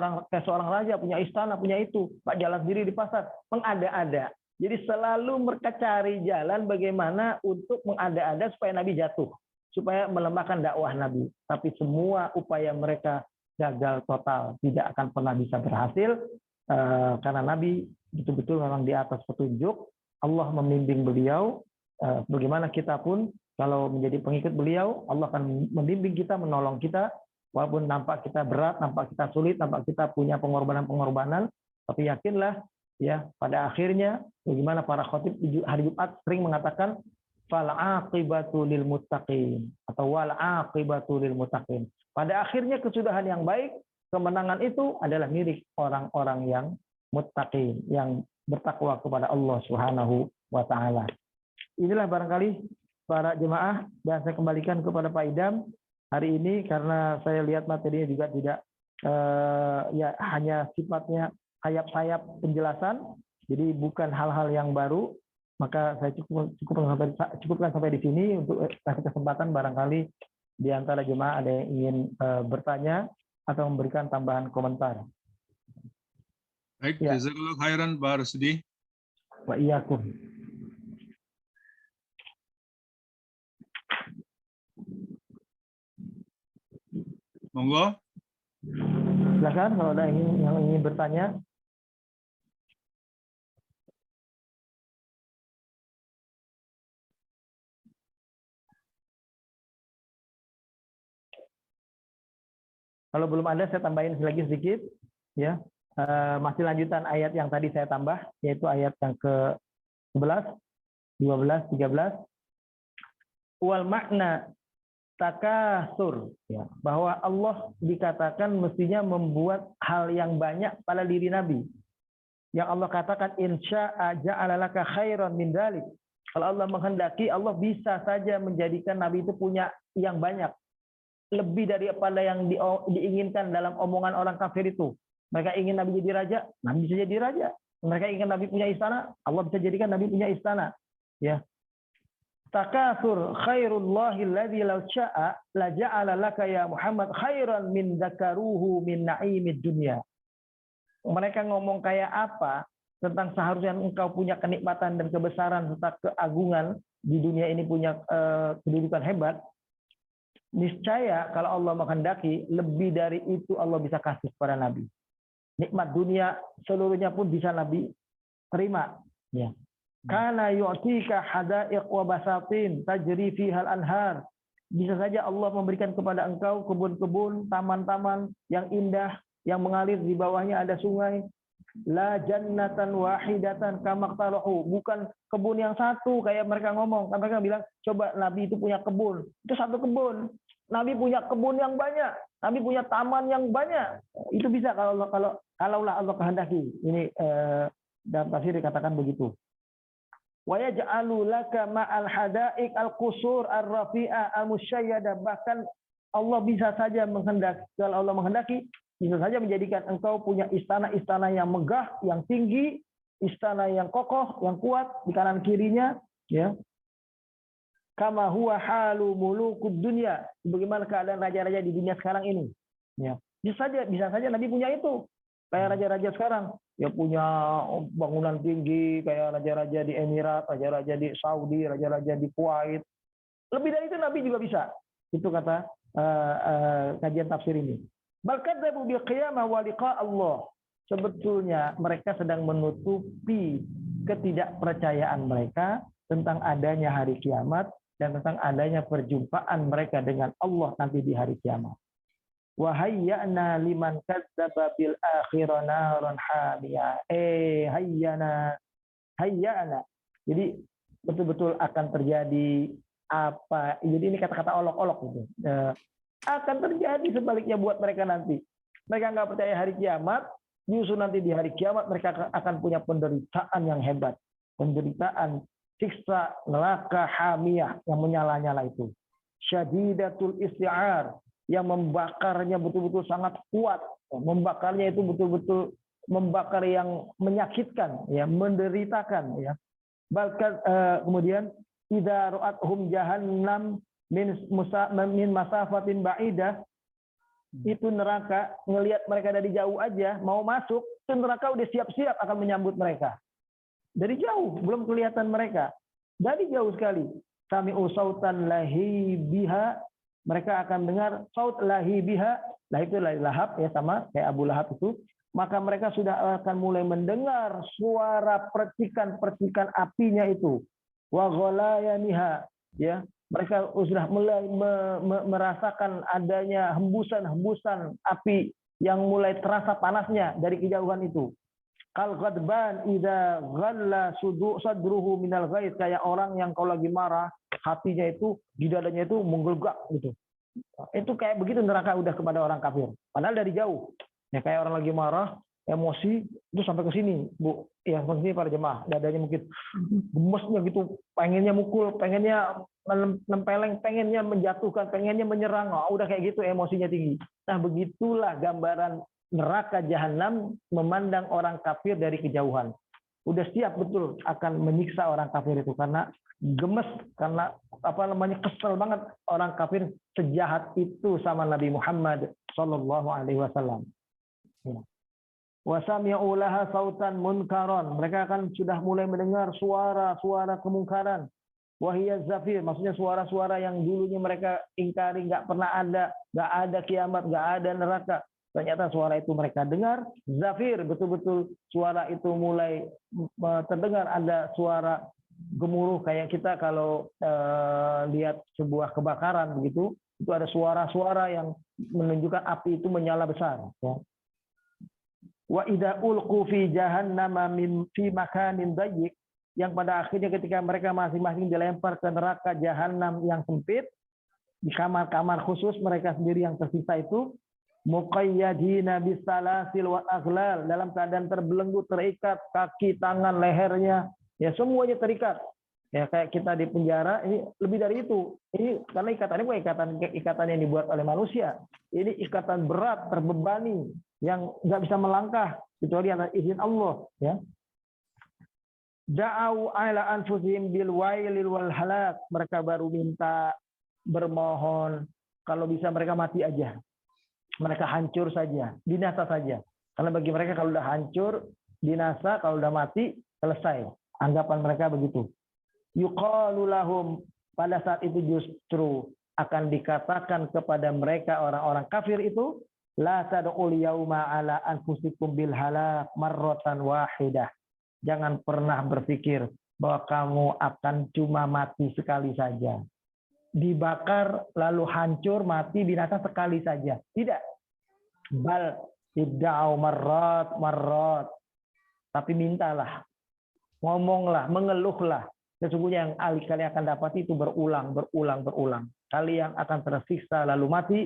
seorang raja, punya istana, punya itu, Pak, jalan sendiri di pasar, mengada-ada. Jadi selalu mereka cari jalan bagaimana untuk mengada-ada supaya Nabi jatuh, supaya melemahkan dakwah Nabi. Tapi semua upaya mereka gagal total, tidak akan pernah bisa berhasil, karena Nabi betul-betul memang di atas petunjuk. Allah membimbing beliau. Bagaimana kita pun kalau menjadi pengikut beliau, Allah akan membimbing kita, menolong kita, walaupun nampak kita berat, nampak kita sulit, nampak kita punya pengorbanan-pengorbanan, tapi yakinlah, ya pada akhirnya bagaimana para khatib hari Jumat sering mengatakan fal aqibatu lil muttaqin atau wal aqibatu lil muttaqin. Pada akhirnya kesudahan yang baik, kemenangan itu adalah milik orang-orang yang muttaqin, yang bertakwa kepada Allah Subhanahu wa taala. Inilah barangkali para jemaah, dan saya kembalikan kepada Pak Idam hari ini karena saya lihat materinya juga tidak ya hanya sifatnya sayap-sayap penjelasan, jadi bukan hal-hal yang baru, maka saya cukupkan sampai di sini untuk kasih kesempatan barangkali di antara jemaah ada yang ingin bertanya atau memberikan tambahan komentar. Baik, ya. Jazakallahu khairan Pak Rusdi. Wa iyyakum. Monggo. Silakan kalau ada yang ingin bertanya. Kalau belum ada, saya tambahin lagi sedikit, ya. Masih lanjutan ayat yang tadi saya tambah, yaitu ayat yang ke-11, 12, 13. Wal makna takasur, ya, bahwa Allah dikatakan mestinya membuat hal yang banyak pada diri Nabi. Yang Allah katakan insya'a ja'ala laka khairan min dzalik. Kalau Allah menghendaki, Allah bisa saja menjadikan Nabi itu punya yang banyak, lebih daripada yang diinginkan dalam omongan orang kafir itu. Mereka ingin Nabi jadi raja, Nabi bisa jadi raja. Mereka ingin Nabi punya istana, Allah bisa jadikan Nabi punya istana. Ya. Takasur khairullahi alladzi law syaa la ja'ala laka ya Muhammad khairan min dzakaruhu min na'imid dunya. Mereka ngomong kayak apa tentang seharusnya engkau punya kenikmatan dan kebesaran serta keagungan di dunia ini, punya kedudukan hebat. Niscaya kalau Allah menghendaki, lebih dari itu Allah bisa kasih kepada Nabi. Nikmat dunia seluruhnya pun bisa Nabi terima. Ya. Kana yu'tika hadaiq wa basatin tajri fiha al-anhar. Bisa saja Allah memberikan kepada engkau kebun-kebun, taman-taman yang indah yang mengalir di bawahnya ada sungai. La jannatan wahidatan kamaqtalahu. Bukan kebun yang satu kayak mereka ngomong. Mereka bilang, coba Nabi itu punya kebun. Itu satu kebun. Nabi punya kebun yang banyak. Nabi punya taman yang banyak. Itu bisa kalaulah Allah kehendaki. Ini dalam tafsir dikatakan begitu. Wa yaj'alu laka ma'al hadaiq al-qusur ar-rafi'ah al-musyayyada. Bahkan Allah bisa saja menghendaki, kalau Allah menghendaki, bisa saja menjadikan engkau punya istana-istana yang megah, yang tinggi, istana yang kokoh, yang kuat di kanan kirinya, ya. Kama huwa halu mulukud dunya. Bagaimana keadaan raja-raja di dunia sekarang ini? Ya. Bisa saja Nabi punya itu. Kayak raja-raja sekarang, ya punya bangunan tinggi kayak raja-raja di Emirat, raja-raja di Saudi, raja-raja di Kuwait. Lebih dari itu Nabi juga bisa. Itu kata kajian tafsir ini. Balkadzabu bil qiyamah wa liqa Allah. Sebetulnya mereka sedang menutupi ketidakpercayaan mereka tentang adanya hari kiamat dan tentang adanya perjumpaan mereka dengan Allah nanti di hari kiamat. Wa hayyana liman kadzdzaba bil akhirah naran hamiyah. Hayyana. Jadi betul-betul akan terjadi apa? Jadi ini kata-kata olok-olok gitu. Akan terjadi sebaliknya buat mereka nanti. Mereka nggak percaya hari kiamat, justru nanti di hari kiamat mereka akan punya penderitaan yang hebat. Penderitaan siksa neraka hamiyah yang menyala-nyala itu. Syadidatul isti'ar, yang membakarnya betul-betul sangat kuat. Membakarnya itu betul-betul membakar yang menyakitkan, ya, menderitakan, ya. Bahkan kemudian idza ra'athum jahannam min masafatin ba'idah, itu neraka ngelihat mereka dari jauh aja mau masuk, itu neraka udah siap-siap akan menyambut mereka. Dari jauh, belum kelihatan mereka. Dari jauh sekali. Sami'u sautan lahi biha, mereka akan dengar saut lahi biha, lah itu Lahab, ya, sama kayak Abu Lahab itu. Maka mereka sudah akan mulai mendengar suara percikan-percikan apinya itu. Wa ghalayaniha, ya. Mereka sudah mulai merasakan adanya hembusan-hembusan api yang mulai terasa panasnya dari kejauhan itu. Kal ghadban idza ghalla sadruhu minal ghaiz, kayak orang yang kalau lagi marah, hatinya itu di dadanya itu menggelegak gitu. Itu kayak begitu neraka udah kepada orang kafir. Padahal dari jauh. Ya kayak orang lagi marah, emosi itu sampai ke sini, Bu. Ya, maksudnya para jemaah, dadanya mungkin gemesnya gitu, pengennya mukul, pengennya nempeleng, pengennya menjatuhkan, pengennya menyerang. Oh, udah kayak gitu emosinya tinggi. Nah, begitulah gambaran neraka jahanam memandang orang kafir dari kejauhan. Udah siap betul akan menyiksa orang kafir itu karena gemes, karena kesel banget orang kafir sejahat itu sama Nabi Muhammad sallallahu alaihi wasallam. Wasami'u laha sautan munkaron, mereka akan sudah mulai mendengar suara-suara kemungkaran. Wahiyaz zafir, maksudnya suara-suara yang dulunya mereka ingkari, nggak pernah ada, nggak ada kiamat, nggak ada neraka. Ternyata suara itu mereka dengar, zafir, betul-betul suara itu mulai terdengar, ada suara gemuruh kayak kita kalau lihat sebuah kebakaran begitu, itu ada suara-suara yang menunjukkan api itu menyala besar. Ya. Wa idza ulqu fi jahannama min fi makanin dayyiq, yang pada akhirnya ketika mereka masing-masing dilempar ke neraka jahanam yang sempit, di kamar-kamar khusus mereka sendiri yang tersisa itu, muqayyadina bisalasil wa aghlal, dalam keadaan terbelenggu, terikat kaki, tangan, lehernya, ya semuanya terikat. Ya kayak kita di penjara, ini lebih dari itu. Ini karena ikatannya bukan ikatan yang dibuat oleh manusia. Ini ikatan berat, terbebani, yang nggak bisa melangkah kecuali atas izin Allah, ya. Da'au ala anfusihim bil wailil wal halak. Mereka baru minta, bermohon, kalau bisa mereka mati aja. Mereka hancur saja, binasa saja. Karena bagi mereka kalau udah hancur, binasa, kalau udah mati, selesai. Anggapan mereka begitu. Yuqalu lahum, pada saat itu justru akan dikatakan kepada mereka orang-orang kafir itu, la tad'ul yauma ala anfusikum bil halak marratan wahidah. Jangan pernah berpikir bahwa kamu akan cuma mati sekali saja. Dibakar lalu hancur, mati, binasa sekali saja. Tidak. Bal idda'u marrat. Tapi mintalah, ngomonglah, mengeluhlah. Sesungguhnya yang kalian akan dapat itu berulang. Kalian akan tersiksa lalu mati,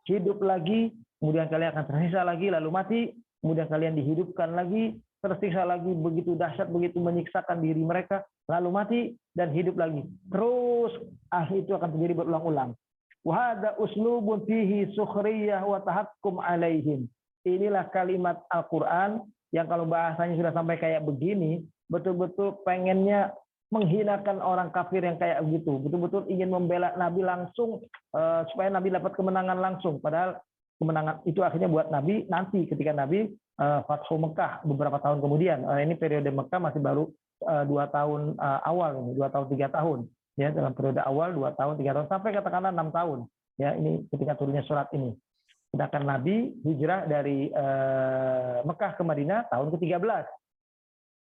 hidup lagi, kemudian kalian akan tersiksa lagi lalu mati, kemudian kalian dihidupkan lagi, tersiksa lagi, begitu dahsyat, begitu menyiksakan diri mereka, lalu mati dan hidup lagi. Terus itu akan terjadi berulang-ulang. Wa hadza uslubun fihi sukhriyah wa tahakkum alaihim. Inilah kalimat Al-Qur'an yang kalau bahasanya sudah sampai kayak begini, betul-betul pengennya menghinakan orang kafir yang kayak begitu. Betul-betul ingin membela Nabi langsung supaya Nabi dapat kemenangan langsung. Padahal kemenangan itu akhirnya buat Nabi nanti ketika Nabi Fathu Mekah beberapa tahun kemudian. Ini periode Mekah masih baru 2 tahun awal, 2 tahun 3 tahun. Ya, dalam periode awal 2 tahun 3 tahun sampai katakanlah 6 tahun. Ya, ini ketika turunnya surat ini. Sedangkan Nabi hijrah dari Mekah ke Madinah tahun ke-13.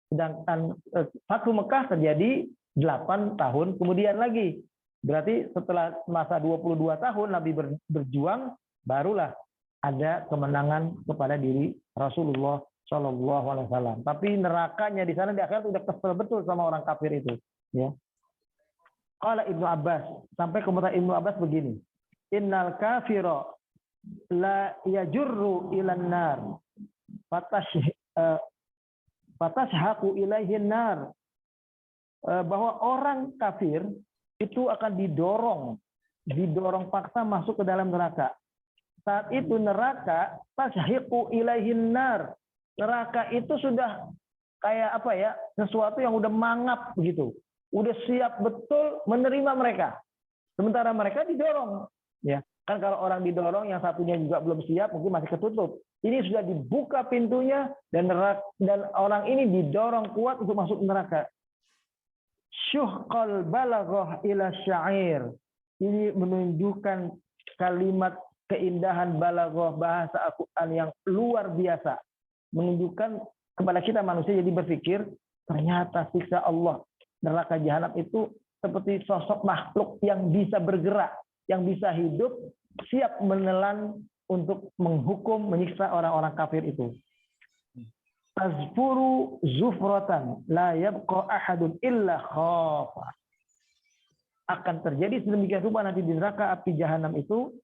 Sedangkan Fathu Mekah terjadi 8 tahun kemudian lagi. Berarti setelah masa 22 tahun Nabi berjuang, barulah ada kemenangan kepada diri Rasulullah Shallallahu Alaihi Wasallam. Tapi nerakanya di sana di akhirat udah kesel betul sama orang kafir itu. Ya. Qala Ibnu Abbas, sampai komentar Ibnu Abbas begini, innal kafira la yajurru ilan nar fatashhaqu ilaihin nar, bahwa orang kafir itu akan didorong paksa masuk ke dalam neraka. Saat itu neraka tashhiqu ilaihin nar. Neraka itu sudah kayak apa ya? Sesuatu yang udah mangap begitu. Udah siap betul menerima mereka. Sementara mereka didorong, ya. Kan kalau orang didorong yang satunya juga belum siap, mungkin masih ketutup. Ini sudah dibuka pintunya dan orang ini didorong kuat untuk masuk neraka. Syuhqal balaghah ila syair. Ini menunjukkan kalimat keindahan balaghah bahasa Al-Qur'an yang luar biasa, menunjukkan kepada kita manusia jadi berpikir ternyata siksa Allah neraka jahanam itu seperti sosok makhluk yang bisa bergerak, yang bisa hidup, siap menelan untuk menghukum, menyiksa orang-orang kafir itu. Tazfuru zufratan la yabqa ahadun illa khafa. Akan terjadi sedemikian rupa nanti di neraka api jahanam itu,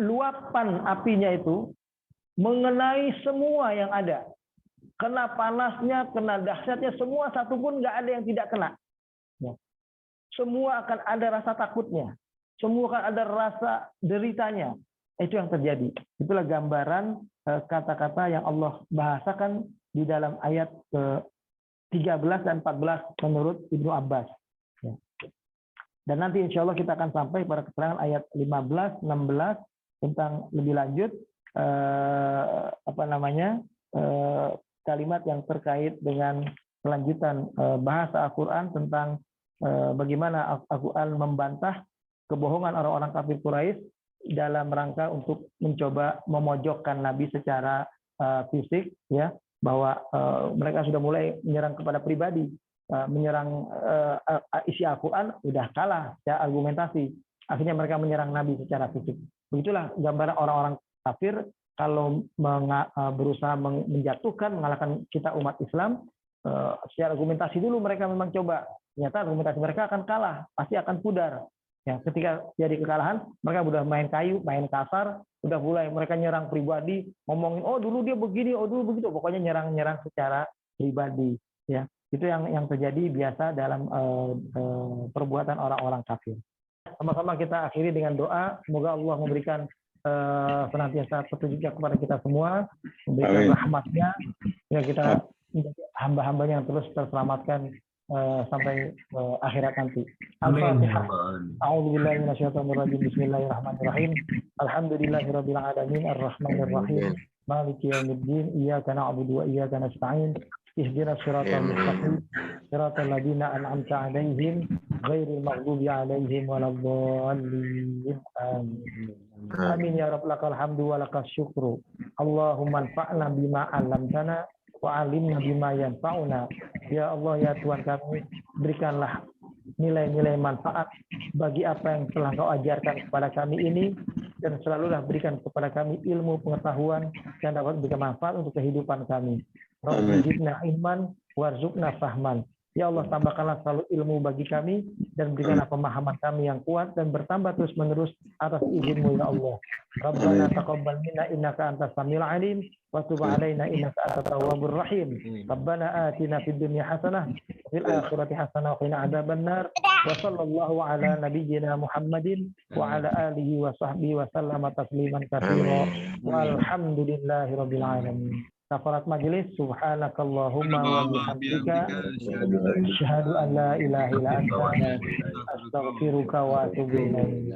luapan apinya itu mengenai semua yang ada. Kena panasnya, kena dahsyatnya, semua satu pun nggak ada yang tidak kena. Semua akan ada rasa takutnya. Semua akan ada rasa deritanya. Itu yang terjadi. Itulah gambaran kata-kata yang Allah bahasakan di dalam ayat ke-13 dan 14 menurut Ibnu Abbas. Dan nanti insya Allah kita akan sampai pada keterangan ayat 15, 16 tentang lebih lanjut kalimat yang terkait dengan kelanjutan bahasa Al-Quran tentang bagaimana Al-Quran membantah kebohongan orang-orang kafir Quraisy dalam rangka untuk mencoba memojokkan Nabi secara fisik, ya, bahwa mereka sudah mulai menyerang kepada pribadi, menyerang isi Al-Quran, udah kalah ya argumentasi. Akhirnya mereka menyerang Nabi secara fisik. Begitulah gambaran orang-orang kafir kalau berusaha menjatuhkan, mengalahkan kita umat Islam. Secara argumentasi dulu mereka memang coba, ternyata argumentasi mereka akan kalah, pasti akan pudar. Ya, ketika jadi kekalahan, mereka udah main kayu, main kasar, udah mulai mereka nyerang pribadi, ngomongin, oh dulu dia begini, oh dulu begitu, pokoknya nyerang secara pribadi. Ya, itu yang terjadi biasa dalam perbuatan orang-orang kafir. Sama-sama kita akhiri dengan doa, semoga Allah memberikan senantiasa petunjuknya kepada kita semua, memberikan rahmatnya, ya kita menjadi hamba-hambanya yang terus terselamatkan sampai akhirat nanti. Amin. Al-Fatihah. A'udzubillahi minasyaitonirrajim. Bismillahirrahmanirrahim. Alhamdulillahirabbil alamin arrahmanirrahim. Maliki yaumiddin. Iyyaka na'budu wa iyyaka nasta'in. Ihdinas siratal mustaqim. Siratal ladzina an'amta 'alaihim ghairil maghdubi 'alaihim waladdallin. Amin. Amin ya rabb, lakal hamdu wa lakas syukru. Allahumma anfa'na bima 'allamtana wa 'allimna bima yanfa'una. Ya Allah, ya Tuhan kami, berikanlah nilai-nilai manfaat bagi apa yang telah Kau ajarkan kepada kami ini, dan selalulah berikan kepada kami ilmu pengetahuan yang dapat memberikan manfaat untuk kehidupan kami. Rabbi zidna ilman warzuqna fahman. Ya Allah, tambahkanlah selalu ilmu bagi kami dan berikanlah pemahaman kami yang kuat dan bertambah terus-menerus atas izin-Mu ya Allah. Rabbana taqabbal minna innaka antas samiul alim wa tub alaina innaka antat tawwabur rahim. Rabbana atina fid dunya hasanah wa fil akhirati hasanah wa qina adzabannar. Wa sallallahu ala nabiyyina Muhammadin wa ala alihi wa sahbihi wa sallama tasliman katsira. Walhamdulillahi rabbil alamin. Kafarat majelis, subhanakallahumma wa bihamdika asyhadu an la ilaha illa anta astaghfiruka wa atubu ilaik.